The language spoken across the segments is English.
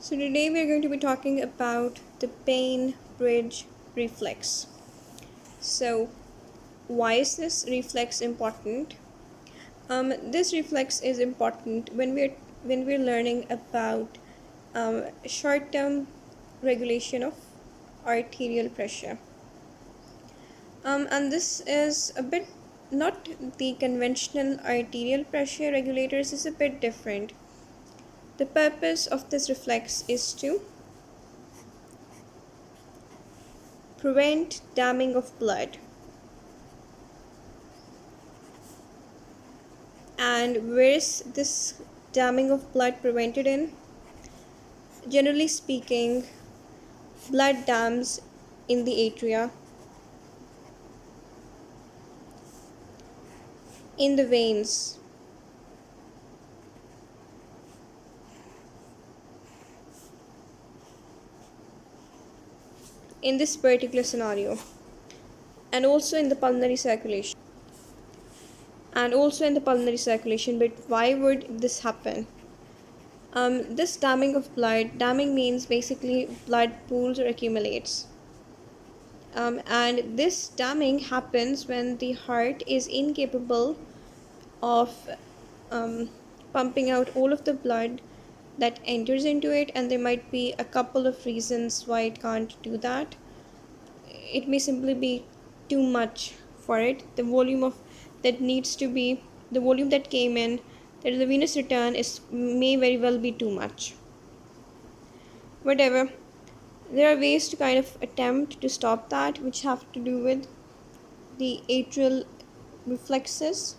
So today we are going to be talking about the Bain-Bridge reflex. So why is this reflex important? This reflex is important when we're learning about short-term regulation of arterial pressure. And this is a bit not the conventional arterial pressure regulators is a bit different. The purpose of this reflex is to prevent damming of blood. And where is this damming of blood prevented in? Generally speaking, blood dams in the atria, in the veins, in this particular scenario, and also in the pulmonary circulation. But why would this happen? This damming of blood, damming means basically blood pools or accumulates. And this damming happens when the heart is incapable of pumping out all of the blood that enters into it, and there might be a couple of reasons why it can't do that. It may simply be too much for it. The volume that came in, that is the venous return, may very well be too much. Whatever, there are ways to kind of attempt to stop that, which have to do with the atrial reflexes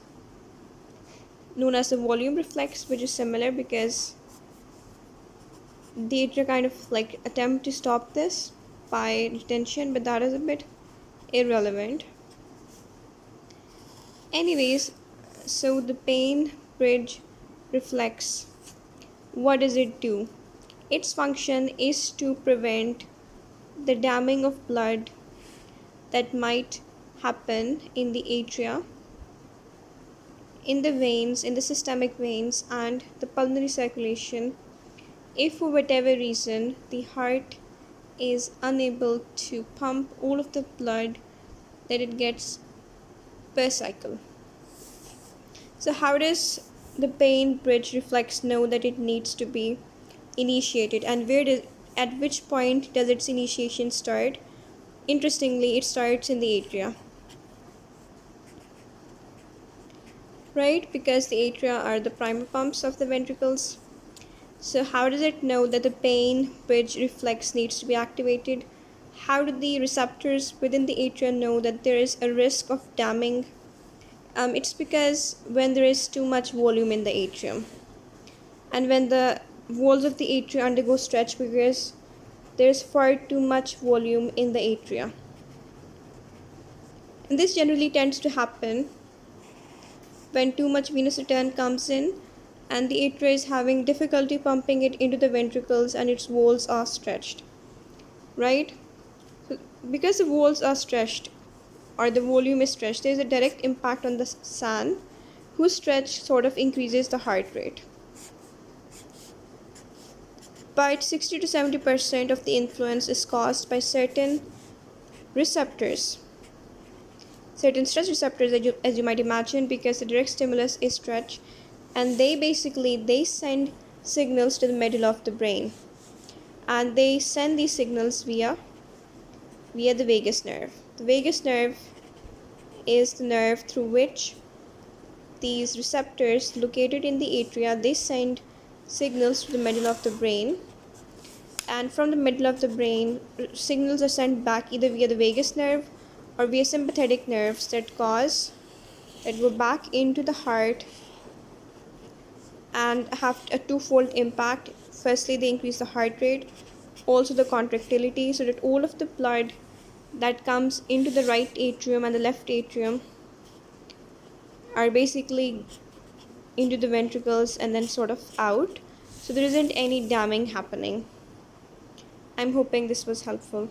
known as the volume reflex, which is similar because the atria kind of like attempt to stop this by retention, but that is a bit irrelevant. Anyways, so the Bain-Bridge reflex, what does it do? Its function is to prevent the damming of blood that might happen in the atria, in the veins, in the systemic veins, and the pulmonary circulation, if for whatever reason the heart is unable to pump all of the blood that it gets per cycle. So how does the Bain-Bridge reflex know that it needs to be initiated, and at which point does its initiation start? Interestingly, it starts in the atria, right? Because the atria are the primer pumps of the ventricles. So how does it know that the Bain-Bridge reflex needs to be activated? How do the receptors within the atria know that there is a risk of damming? It's because when there is too much volume in the atrium, and when the walls of the atria undergo stretch because there is far too much volume in the atria. And this generally tends to happen when too much venous return comes in and the atria is having difficulty pumping it into the ventricles and its walls are stretched, right? So because the walls are stretched or the volume is stretched, there is a direct impact on the SAN, whose stretch sort of increases the heart rate. But 60 to 70% of the influence is caused by certain receptors, certain stress receptors, as you might imagine, because the direct stimulus is stretch, and they send signals to the middle of the brain, and they send these signals via the vagus nerve. The vagus nerve is the nerve through which these receptors located in the atria, they send signals to the middle of the brain, and from the middle of the brain signals are sent back either via the vagus nerve or via sympathetic nerves that go back into the heart and have a twofold impact. Firstly, they increase the heart rate, also the contractility, so that all of the blood that comes into the right atrium and the left atrium are basically into the ventricles and then sort of out, so there isn't any damming happening. I'm hoping this was helpful.